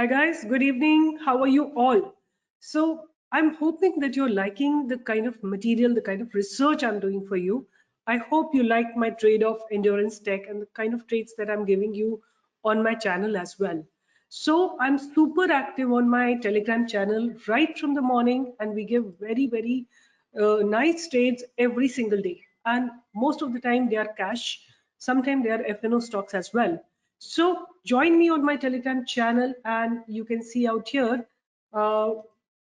Hi guys, good evening. How are you all? So I'm hoping that you're liking the kind of material, the kind of research I'm doing for you. I hope you like my trade of endurance tech and the kind of trades that I'm giving you on my channel as well. So I'm super active on my Telegram channel right from the morning, and we give very nice trades every single day. And most of the time they are cash, sometimes they are FNO stocks as well. So join me on my Telegram channel, and you can see out here uh,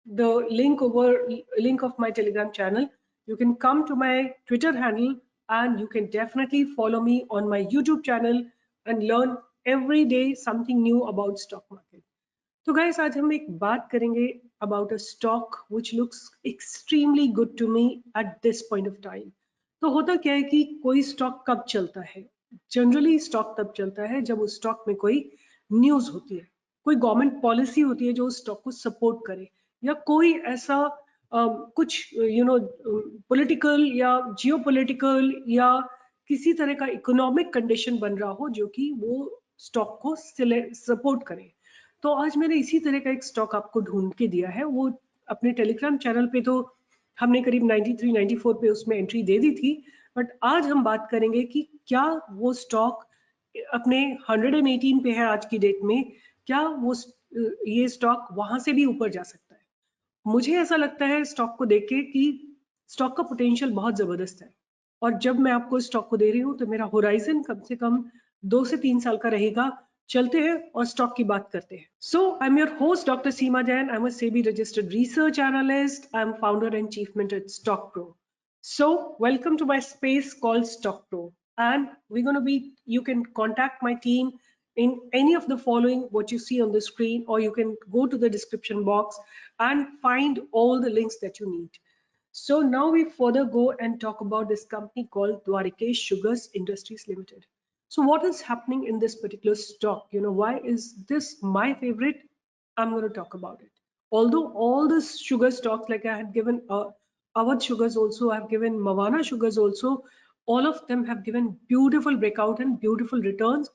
the link of my Telegram channel. You can come to my Twitter handle, and you can definitely follow me on my YouTube channel and learn every day something new about stock market. तो guys, आज हम एक बात करेंगे about a stock which looks extremely good to me at this point of time. तो होता क्या है कि कोई स्टॉक कब चलता है? जनरली स्टॉक तब चलता है जब उस स्टॉक में कोई न्यूज होती है, कोई गवर्नमेंट पॉलिसी होती है जो उस स्टॉक को सपोर्ट करे, या कोई ऐसा कुछ पॉलिटिकल या जियोपॉलिटिकल या किसी तरह का इकोनॉमिक कंडीशन बन रहा हो जो कि वो स्टॉक को सपोर्ट करे। तो आज मैंने इसी तरह का एक स्टॉक आपको ढूंढ के दिया है। वो अपने टेलीग्राम चैनल पे तो हमने करीब 93-94 पे उसमें एंट्री दे दी थी, बट आज हम बात करेंगे कि क्या वो स्टॉक अपने 118 पे है आज की डेट में, क्या वो ये स्टॉक वहां से भी ऊपर जा सकता है। मुझे ऐसा लगता है स्टॉक को देख के कि स्टॉक का पोटेंशियल बहुत जबरदस्त है, और जब मैं आपको स्टॉक को दे रही हूँ तो मेरा होराइजन कम से कम 2 से 3 साल का रहेगा। चलते हैं और स्टॉक की बात करते हैं। So I am your host doctor Seema Jain. I am a SEBI registered research analyst. I am founder and chief mentor at stockpro. So welcome to my space called stockpro, and we're going to be, you can contact my team in any of the following what you see on the screen, or you can go to the description box and find all the links that you need. So now we further go and talk about this company called 𝐷𝐞𝐠 Sugars Industries Limited. So what is happening in this particular stock? Why is this my favorite? I'm going to talk about it. Although all the sugar stocks, like I had given Awadh Sugars also, I've given Mavana Sugars also, all of them have given beautiful breakout and beautiful returns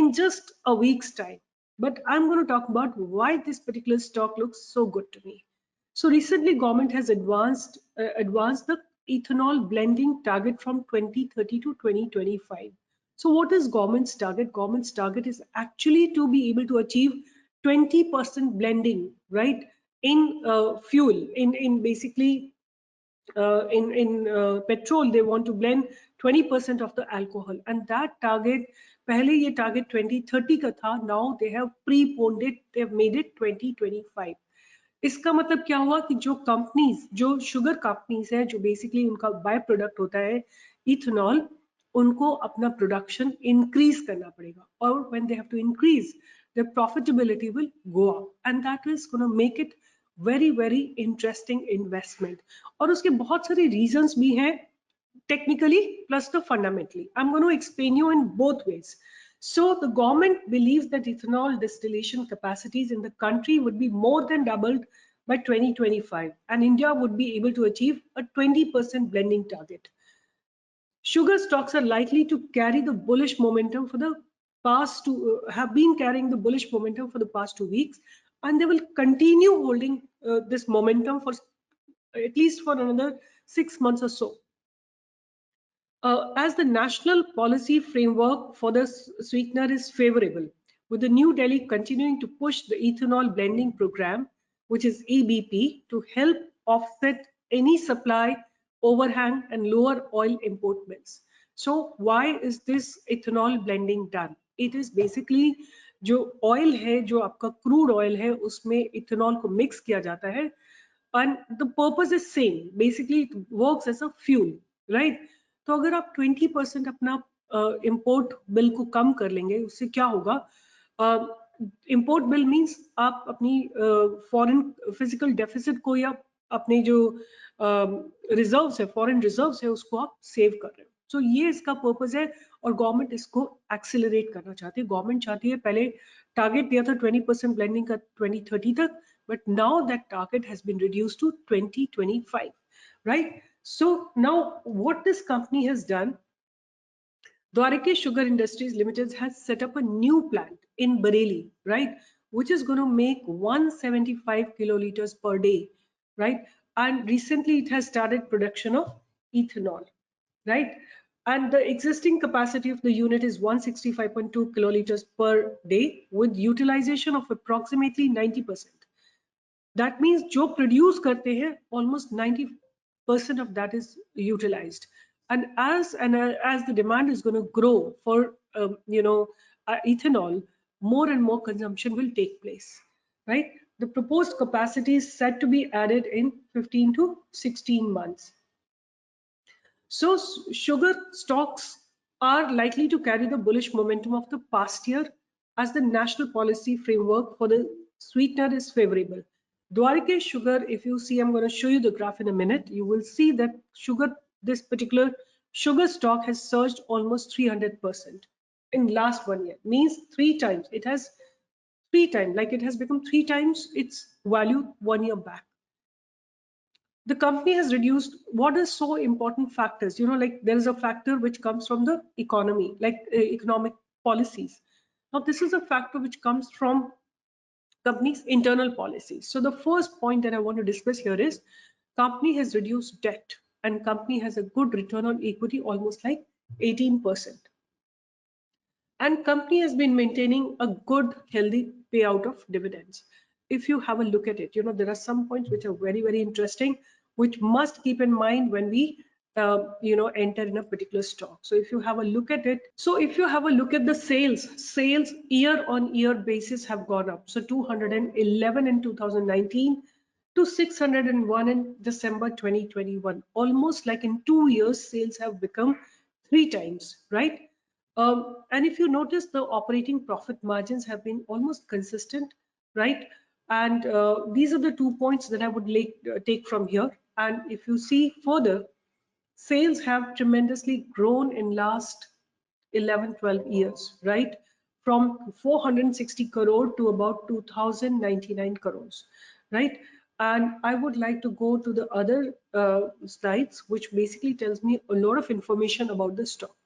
in just a week's time. But I'm going to talk about why this particular stock looks so good to me. So recently, government has advanced the ethanol blending target from 2030 to 2025. So what is government's target? Government's target is actually to be able to achieve 20% blending, right, in fuel, in basically in petrol. They want to blend 20% of the alcohol, and that target, पहले ये target 2030 का था. Now they have preponed it, they have made it 2025. इसका मतलब क्या हुआ कि जो कंपनीज, जो शुगर कंपनीज है, जो बेसिकली उनका बाय प्रोडक्ट होता है इथेनॉल, उनको अपना प्रोडक्शन इंक्रीज करना पड़ेगा, और when they have to increase, their profitability will go up, and that is going to make it very interesting investment. और उसके बहुत सारे reasons भी हैं, technically plus the fundamentally. I'm going to explain you in both ways. So the government believes that ethanol distillation capacities in the country would be more than doubled by 2025, and India would be able to achieve a 20% blending target. Sugar stocks are likely to carry the bullish momentum for the past two, have been carrying the bullish momentum for the past 2 weeks, and they will continue holding this momentum for at least for another 6 months or so. As the national policy framework for the sweetener is favorable, with the New Delhi continuing to push the ethanol blending program, which is EBP, to help offset any supply overhang and lower oil import bills. So why is this ethanol blending done? It is basically जो oil है, जो आपका crude oil है, उसमें ethanol को mix किया जाता है, and the purpose is same. Basically it works as a fuel, right? तो अगर आप 20% अपना इम्पोर्ट बिल को कम कर लेंगे, उससे क्या होगा? इम्पोर्ट बिल मींस आप अपनी फॉरेन फिजिकल डेफिसिट को, या अपने जो रिजर्व्स है, फॉरेन रिजर्व्स है, उसको आप सेव कर रहे हो. सो ये इसका पर्पस है, और गवर्नमेंट इसको एक्सेलरेट करना चाहती है. गवर्नमेंट चाहती है, पहले टारगेट दिया था 20% ब्लेंडिंग का 2030 तक, but now that target has been reduced to 2025, right? So now what this company has done, 𝐷𝐞𝐠 Sugar Industries Limited has set up a new plant in Bareilly, right, which is going to make 175 kiloliters per day, right? And recently it has started production of ethanol, right? And the existing capacity of the unit is 165.2 kiloliters per day with utilization of approximately 90%. That means जो produce करते हैं almost 90% of that is utilized. And as the demand is going to grow for ethanol, more and more consumption will take place, right? The proposed capacity is set to be added in 15 to 16 months. So sugar stocks are likely to carry the bullish momentum of the past year as the national policy framework for the sweetener is favorable. Dwarkesh sugar, if you see, I'm going to show you the graph in a minute, you will see that sugar, this particular sugar stock has surged almost 300% in last 1 year, means 3 times. It has 3 times, like it has become 3 times its value 1 year back. The company has reduced what is so important factors, like there is a factor which comes from the economy, like economic policies. Now this is a factor which comes from company's internal policies. So the first point that I want to discuss here is company has reduced debt and company has a good return on equity, almost like 18%. And company has been maintaining a good healthy payout of dividends. If you have a look at it, there are some points which are very, very interesting, which must keep in mind when we enter in a particular stock. So if you have a look at it, the sales year on year basis have gone up. So 211 in 2019 to 601 in December 2021. Almost like in 2 years, sales have become 3 times, right? And if you notice, the operating profit margins have been almost consistent, right? And these are the 2 points that I would take from here. And if you see further, sales have tremendously grown in last 11-12 years, right? From 460 crore to about 2099 crores, right? And I would like to go to the other slides, which basically tells me a lot of information about the stock.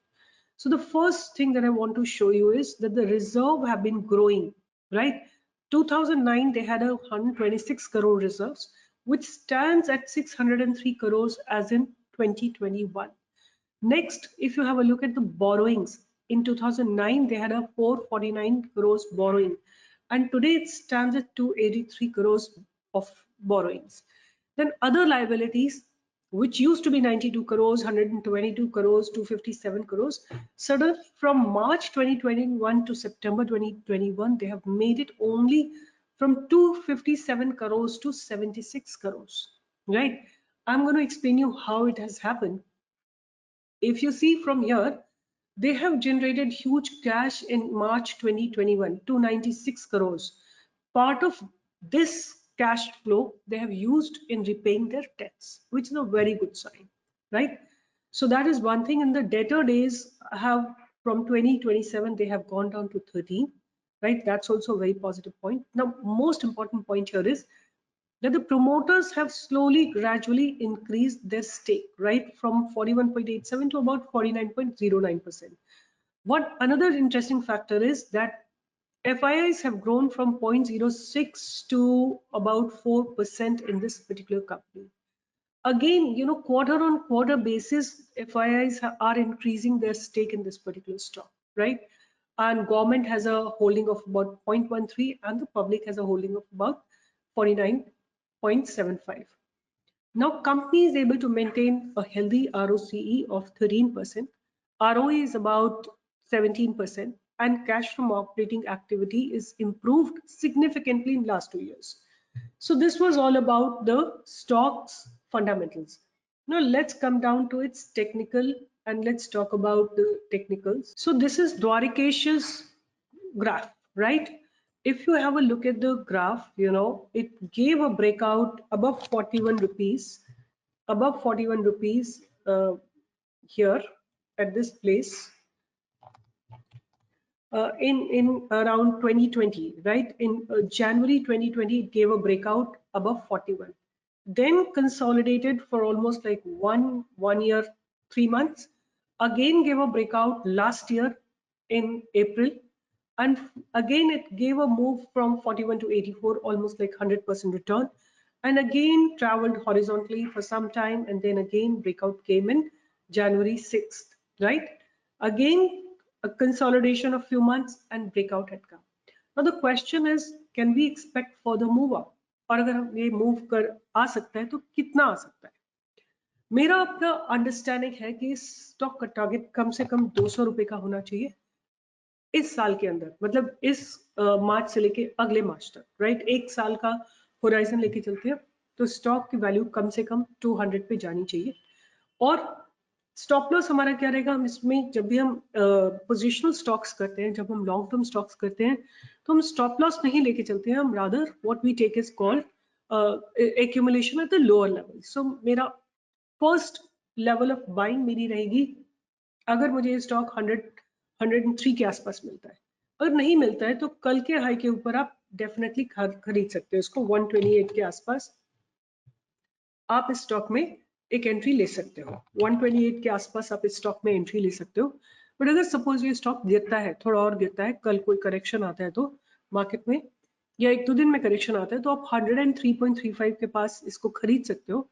So the first thing that I want to show you is that the reserve have been growing, right? 2009, they had 126 crore reserves, which stands at 603 crores as in 2021. Next, if you have a look at the borrowings, in 2009, they had 449 crores borrowing, and today it stands at 283 crores of borrowings. Then other liabilities, which used to be 92 crores, 122 crores, 257 crores, suddenly from March 2021 to September 2021, they have made it only from 257 crores to 76 crores, right? I'm going to explain you how it has happened. If you see from here, they have generated huge cash in March 2021, 296 crores. Part of this cash flow they have used in repaying their debts, which is a very good sign, right? So that is one thing. And the debtor days have from 2027, they have gone down to 13, right? That's also a very positive point. Now, most important point here is that the promoters have slowly, gradually increased their stake, right, from 41.87 to about 49.09%. What another interesting factor is that FIIs have grown from 0.06 to about 4% in this particular company. Again, quarter on quarter basis, FIIs are increasing their stake in this particular stock, right? And government has a holding of about 0.13 and the public has a holding of about 49.75. Now, company is able to maintain a healthy ROCE of 13%, ROE is about 17%, and cash from operating activity is improved significantly in last 2 years. So this was all about the stock's fundamentals. Now let's come down to its technical and let's talk about the technicals. So this is Dwarkesh's graph, right? If you have a look at the graph, it gave a breakout above 41 rupees, here at this place in around 2020, right? In January 2020, it gave a breakout above 41. Then consolidated for almost like one year, 3 months. Again gave a breakout last year in April. and again it gave a move from 41 to 84, almost like 100% return, and again traveled horizontally for some time, and then again breakout came in January 6th, right? Again a consolidation of few months and breakout had come. Now the question is, can we expect further move up? और अगर हम ये move कर आ सकता है तो कितना आ सकता है? मेरा अपना अंडरस्टैंडिंग है कि स्टॉक का टारगेट कम से कम 200 रुपए का होना चाहिए इस साल के अंदर, मतलब इस मार्च से लेके अगले मार्च तक, राइट? एक साल का होराइजन लेके चलते हैं तो स्टॉक की वैल्यू कम से कम 200 पे जानी चाहिए। और स्टॉप लॉस हमारा क्या रहेगा? हम इसमें जब भी हम पोजिशनल स्टॉक्स करते हैं, जब हम लॉन्ग टर्म स्टॉक्स करते हैं, तो हम स्टॉप लॉस नहीं लेके चलते हैं, हम rather what we take is called accumulation at the lower level. So मेरा फर्स्ट लेवल ऑफ बाइंग मेरी रहेगी अगर मुझे ये स्टॉक 103 के आसपास मिलता है। अगर नहीं मिलता है तो कल के हाई के ऊपर आप डेफिनेटली खरीद सकते हो इसको। 128 के आसपास आप इस स्टॉक में एक एंट्री ले सकते हो। 128 के आसपास आप इस स्टॉक में एंट्री ले सकते हो। बट अगर सपोज ये स्टॉक गिरता है, थोड़ा और गिरता है, कल कोई करेक्शन आता है तो मार्केट में, या एक दो दिन में करेक्शन आता है, तो आप 103.35 के पास इसको खरीद सकते हो।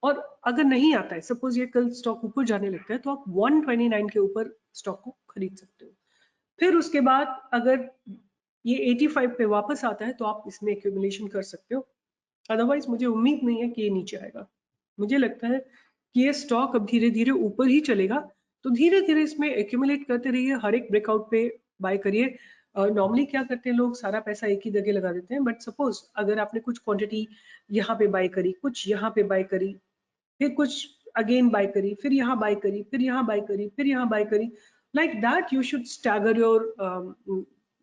और अगर नहीं आता है, सपोज ये कल स्टॉक ऊपर जाने लगता है, तो आप 129 के ऊपर स्टॉक को खरीद सकते हो। फिर उसके बाद अगर ये 85 पे वापस आता है तो आप इसमें एक्यूमुलेशन कर सकते हो। अदरवाइज मुझे उम्मीद नहीं है कि ये नीचे आएगा। मुझे लगता है कि ये स्टॉक अब धीरे धीरे ऊपर ही चलेगा, तो धीरे धीरे इसमें एक्यूमुलेट करते रहिए, हर एक ब्रेकआउट पे बाय करिए। नॉर्मली क्या करते हैं लोग, सारा पैसा एक ही जगह लगा देते हैं, बट सपोज अगर आपने कुछ क्वांटिटी यहाँ पे बाय करी, कुछ यहाँ पे बाय करी, फिर कुछ अगेन बाय करी, फिर यहाँ बाय करी, फिर यहाँ बाय करी, फिर यहाँ बाय करी, like that you should stagger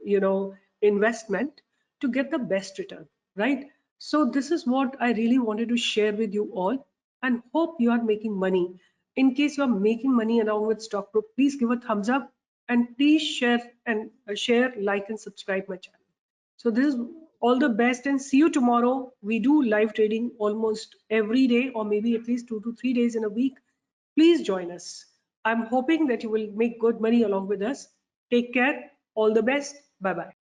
your investment to get the best return, right? So this is what I really wanted to share with you all, and hope you are making money. In case you are making money along with stockpro, please give a thumbs up, and please share, like and subscribe my channel. So this is all the best, and see you tomorrow. We do live trading almost every day, or maybe at least 2 to 3 days in a week. Please join us. I'm hoping that you will make good money along with us. Take care. All the best. Bye bye.